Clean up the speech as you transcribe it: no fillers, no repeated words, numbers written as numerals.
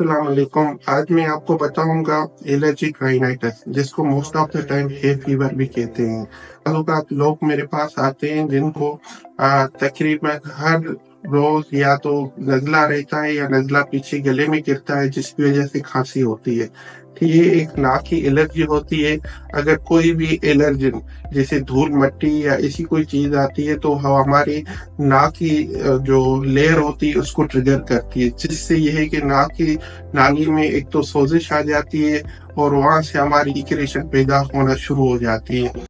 अस्सलाम वालेकुम। आज मैं आपको बताऊंगा एलर्जिक राइनाइटिस, जिसको most of the time hay fever भी कहते हैं। ताल्लुकात लोग मेरे पास आते हैं जिनको तकरीबन हर रोज या तो नज़ला रहता है या नज़ला पीछे गले में गिरता है, जिसकी वजह से खांसी होती है। ठीक, ये एक नाक की एलर्जी होती है। अगर कोई भी एलर्जन जैसे धूल मट्टी या ऐसी कोई चीज आती है तो हमारी नाक की जो लेयर होती है उसको ट्रिगर करती है, जिससे यह है कि नाक की नाली में एक तो सोजिश आ जाती है और वहां से हमारी इक्रेशन पैदा होना शुरू हो जाती है।